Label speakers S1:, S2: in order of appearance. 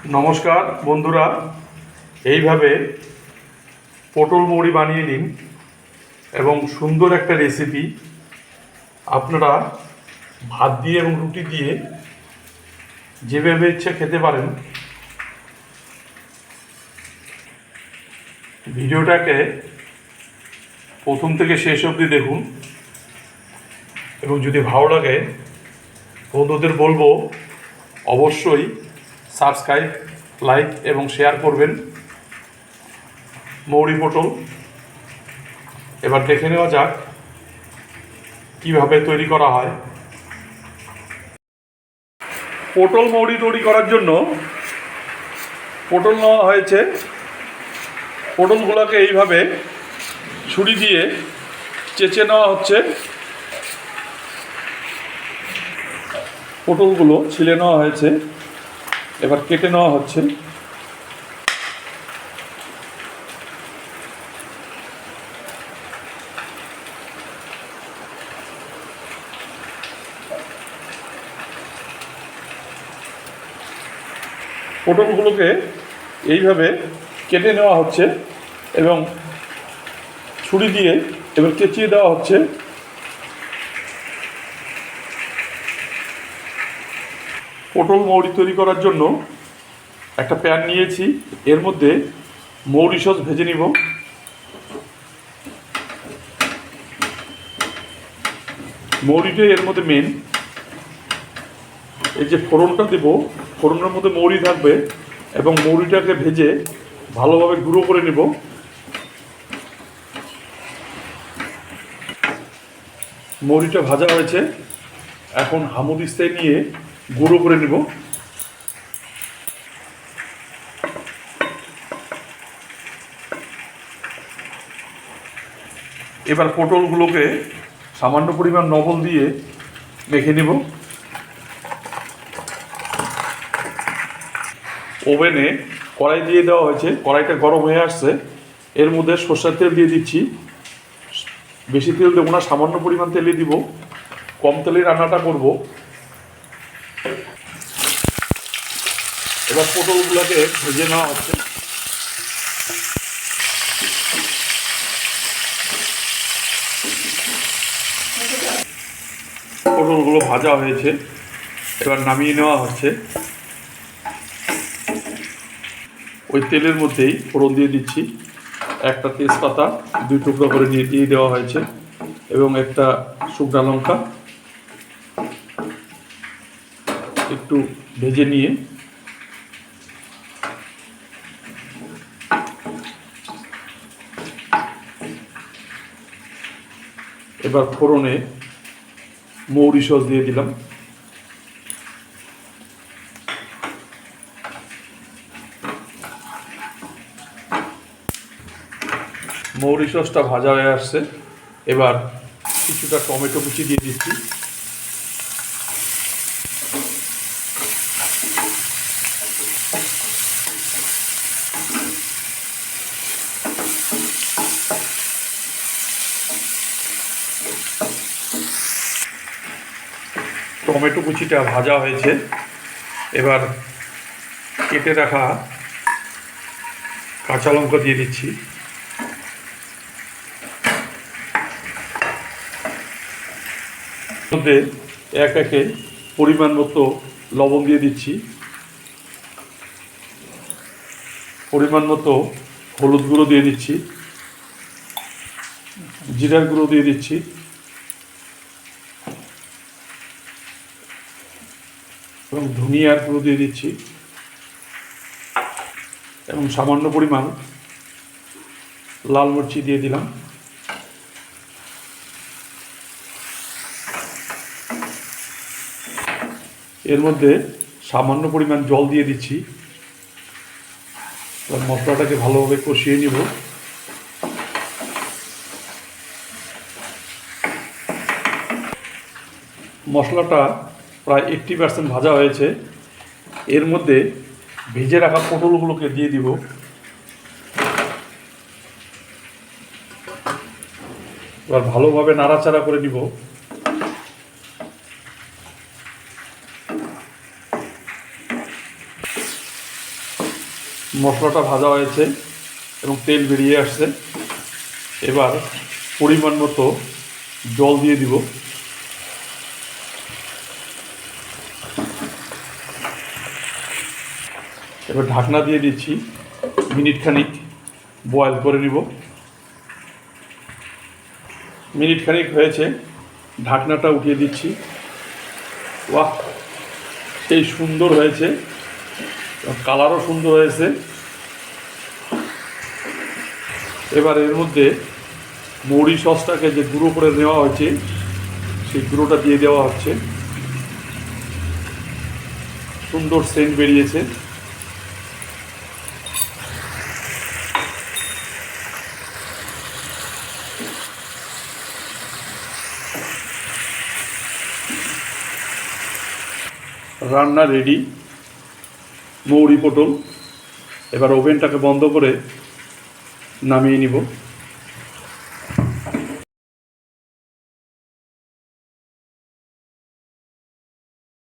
S1: নমস্কার বন্ধুরা, এইভাবে পটল মুড়ি বানিয়ে নিন এবং সুন্দর একটা রেসিপি। আপনারা ভাত দিয়ে এবং রুটি দিয়ে যেভাবে ইচ্ছে খেতে পারেন। ভিডিওটাকে প্রথম থেকে শেষ অবধি দেখুন এবং যদি ভালো লাগে বন্ধুদের বলবো অবশ্যই সাবস্ক্রাইব, লাইক এবং শেয়ার করবেন। মৌরি পটল এবার দেখে নেওয়া যাক কিভাবে তৈরি করা হয়। পটল মৌরি তৈরি করার জন্য পটল নেওয়া হয়েছে। পটলগুলোকে এইভাবে ছুরি দিয়ে চেঁচে নেওয়া হচ্ছে। পটলগুলো ছিলে নেওয়া হয়েছে, এবার কেটে নেওয়া হচ্ছে। পটলগুলোকে এইভাবে কেটে নেওয়া হচ্ছে এবং ছুরি দিয়ে এবার চেঁচিয়ে দেওয়া হচ্ছে। পটল মৌরি তৈরি করার জন্য একটা প্যান নিয়েছি, এর মধ্যে মৌরি সস ভেজে নিব। মৌরিটাই এর মধ্যে মেন। এই যে ফোড়নটা দেব, ফোড়নের মধ্যে মৌরি থাকবে এবং মৌরিটাকে ভেজে ভালোভাবে গুঁড়ো করে নেব। মৌরিটা ভাজা হয়েছে, এখন হামুদিস্তায় নিয়ে গুঁড়ো করে নেব। এবার পটলগুলোকে সামান্য পরিমাণ লবণ দিয়ে মেখে নেব। ওভেনে কড়াই দিয়ে দেওয়া হয়েছে, কড়াইটা গরম হয়ে আসছে। এর মধ্যে সরষের তেল দিয়ে দিচ্ছি। বেশি তেল দেবো না, সামান্য পরিমাণ তেলে দিব, কম তেলে রান্নাটা করব। এবার পটলগুলোকে ভেজে নেওয়া হচ্ছে। পটলগুলো ভাজা হয়েছে, এবার নামিয়ে নেওয়া হচ্ছে। ওই তেলের মধ্যেই ফোড়ন দিয়ে দিচ্ছি। একটা তেজপাতা 2 টুকরো করে দিয়ে দেওয়া হয়েছে এবং একটা শুকনো লঙ্কা একটু ভেজে নিয়ে এবার ফোড়নে মৌরি সস দিয়ে দিলাম। মৌরি সসটা ভাজা হয়ে আসছে, এবার কিছুটা টমেটো কুচি দিয়ে দিচ্ছি। টমেটো কুচিটা ভাজা হয়েছে, এবার কেটে রাখা কাঁচা লঙ্কা দিয়ে দিচ্ছি। মধ্যে এক একে পরিমাণ মতো লবণ দিয়ে দিচ্ছি, পরিমাণ মতো হলুদ গুঁড়ো দিয়ে দিচ্ছি, জিরার গুঁড়ো দিয়ে দিচ্ছি এবং ধনিয়ার গুঁড়ো দিয়ে দিচ্ছি এবং সামান্য পরিমাণ লাল মির্চি দিয়ে দিলাম। এর মধ্যে সামান্য পরিমাণ জল দিয়ে দিচ্ছি। মশলাটাকে ভালোভাবে কষিয়ে নিব। মশলাটা প্রায় 80% ভাজা হয়েছে। এর মধ্যে ভেজে রাখা পটলগুলোকে দিয়ে দিব। এবার ভালোভাবে নাড়াচাড়া করে নিব। মশলাটা ভাজা হয়েছে এবং তেল বেরিয়ে আসছে। এবার পরিমাণ মতো জল দিয়ে দিব। এবার ঢাকনা দিয়ে দিচ্ছি, মিনিট খানিক বয়েল করে নিব। মিনিট খানিক হয়েছে, ঢাকনাটা উঠিয়ে দিচ্ছি। বাহ, সেই সুন্দর হয়েছে, কালারও সুন্দর হয়েছে। এবার এর মধ্যে মৌরি সসটাকে যে গুঁড়ো করে নেওয়া হয়েছে সেই গুঁড়োটা দিয়ে দেওয়া হচ্ছে। সুন্দর সেন্ট বেরিয়েছে। রান্না রেডি, মৌরি পটল। এবার ওভেনটাকে বন্ধ করে নামিয়ে নিব।